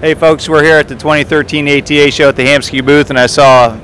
Hey folks, we're here at the 2013 ATA show at the Hamskea booth, and I saw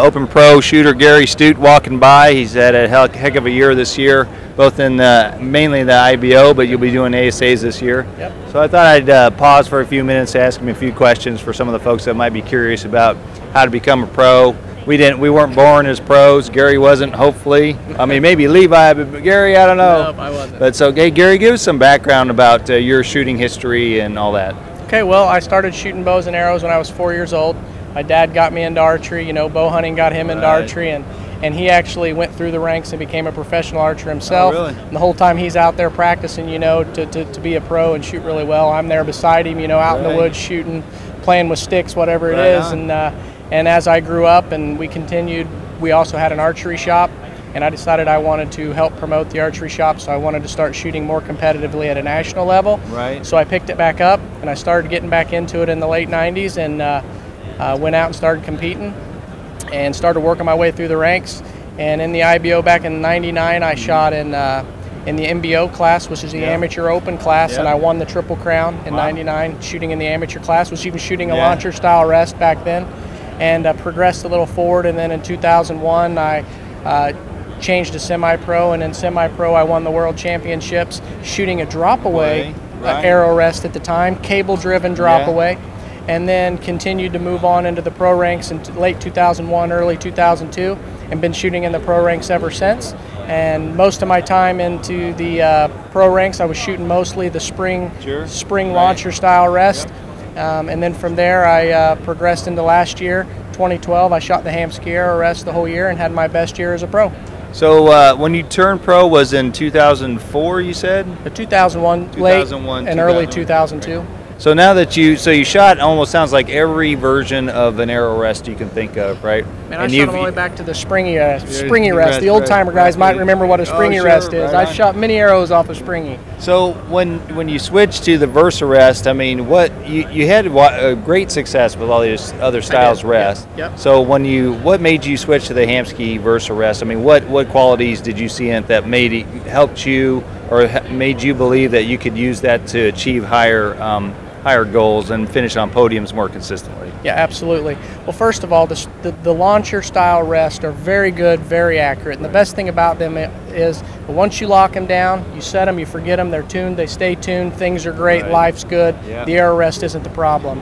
Open Pro shooter Gary Studt walking by. He's had a heck of a year this year, both in mainly the IBO, but you'll be doing ASAs this year. Yep. So I thought I'd pause for a few minutes to ask him a few questions for some of the folks that might be curious about how to become a pro. We weren't born as pros. Gary wasn't, hopefully. I mean, maybe Levi, but Gary, I don't know. Nope, I wasn't. But so, hey, Gary, give us some background about your shooting history and all that. Okay, well, I started shooting bows and arrows when I was 4 years old. My dad got me into archery. You know, bow hunting got him into archery, and he actually went through the ranks and became a professional archer himself. Oh, really? And the whole time he's out there practicing, you know, to be a pro and shoot really well. I'm there beside him, you know, out in the woods shooting, playing with sticks, whatever it is. And as I grew up and we continued, we also had an archery shop. And I decided I wanted to help promote the archery shop, so I wanted to start shooting more competitively at a national level. Right. So I picked it back up, and I started getting back into it in the late 90s, and went out and started competing and started working my way through the ranks. And in the IBO back in '99, I shot in the MBO class, which is the amateur open class, and I won the Triple Crown in '99 shooting in the amateur class, was even shooting a launcher style rest back then, and progressed a little forward. And then in 2001, I changed to semi-pro, and in semi-pro I won the world championships shooting a drop-away arrow rest at the time, cable-driven drop-away, and then continued to move on into the pro ranks in late 2001, early 2002, and been shooting in the pro ranks ever since. And most of my time into the pro ranks, I was shooting mostly the spring launcher style rest. And then from there I progressed into last year, 2012. I shot the Hamskea VersaRest the whole year and had my best year as a pro. So when you turned pro was in 2004, you said? 2001, late and early 2002. So now that you shot almost sounds like every version of an arrow rest you can think of, right? Man, I shot all the way back to the springy rest. The old timer guys might remember what a springy rest is. I shot many arrows off of springy. So when you switched to the VersaRest, I mean, you had a great success with all these other styles rest. Yep. So what made you switch to the Hamskea VersaRest? I mean, what qualities did you see in it that helped you or made you believe that you could use that to achieve higher goals and finish on podiums more consistently? Yeah, absolutely. Well, first of all, the launcher style rests are very good, very accurate, and the best thing about them is once you lock them down, you set them, you forget them, they're tuned, they stay tuned, things are great, life's good, the arrow rest isn't the problem.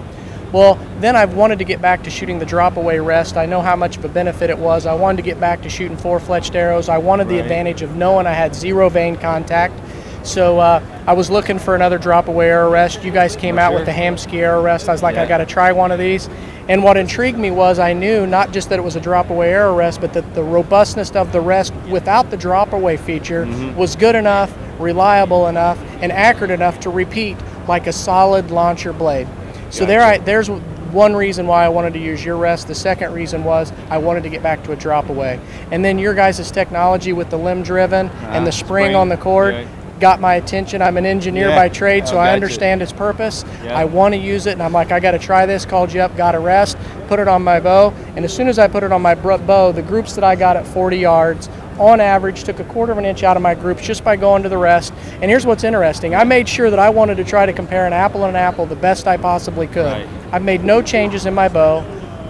Well, then I wanted to get back to shooting the drop-away rest. I know how much of a benefit it was. I wanted to get back to shooting four-fletched arrows. I wanted the advantage of knowing I had zero vein contact. So I was looking for another drop-away arrow rest. You guys came out with the Hamskea VersaRest. I was like, I got to try one of these. And what intrigued me was I knew not just that it was a drop-away arrow rest, but that the robustness of the rest without the drop-away feature was good enough, reliable enough, and accurate enough to repeat like a solid launcher blade. So there's one reason why I wanted to use your rest. The second reason was I wanted to get back to a drop away. And then your guys' technology with the limb driven and the spring on the cord got my attention. I'm an engineer by trade, so I understand its purpose. I want to use it, and I'm like, I got to try this. Called you up, got a rest, put it on my bow, and as soon as I put it on my bow, the groups that I got at 40 yards on average took 1/4 of an inch out of my groups just by going to the rest. And here's what's interesting. I made sure that I wanted to try to compare an apple and an apple the best I possibly could. I've made no changes in my bow,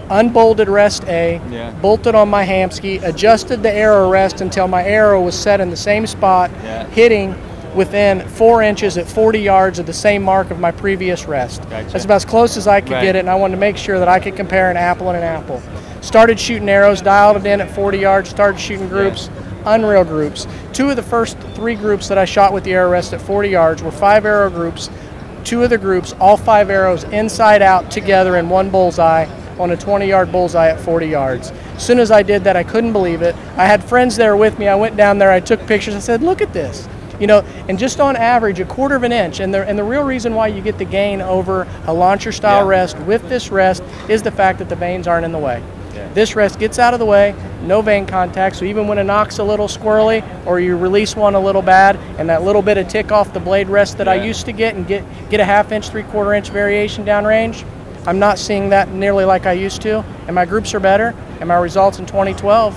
unbolted rest A, bolted on my Hamskea, adjusted the arrow rest until my arrow was set in the same spot, hitting within 4 inches at 40 yards of the same mark of my previous rest. That's about as close as I could get it, and I wanted to make sure that I could compare an apple and an apple. Started shooting arrows, dialed it in at 40 yards, started shooting groups, unreal groups. 2 of the first 3 groups that I shot with the arrow rest at 40 yards were 5 arrow groups. 2 of the groups, all 5 arrows inside out together in one bullseye on a 20-yard bullseye at 40 yards. As soon as I did that, I couldn't believe it. I had friends there with me. I went down there, I took pictures, I said, look at this. You know, and just on average, 1/4 of an inch. And the real reason why you get the gain over a launcher style rest with this rest is the fact that the veins aren't in the way. This rest gets out of the way, no vein contact, so even when a knock's a little squirrely or you release one a little bad and that little bit of tick off the blade rest that I used to get and get a 1/2 inch, 3/4 inch variation downrange, I'm not seeing that nearly like I used to, and my groups are better, and my results in 2012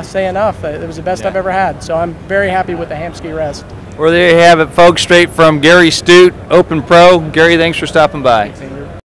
say enough. It was the best I've ever had, so I'm very happy with the Hamskea rest. Well, there you have it, folks, straight from Gary Studt, Open Pro. Gary, thanks for stopping by. Thanks, Andrew.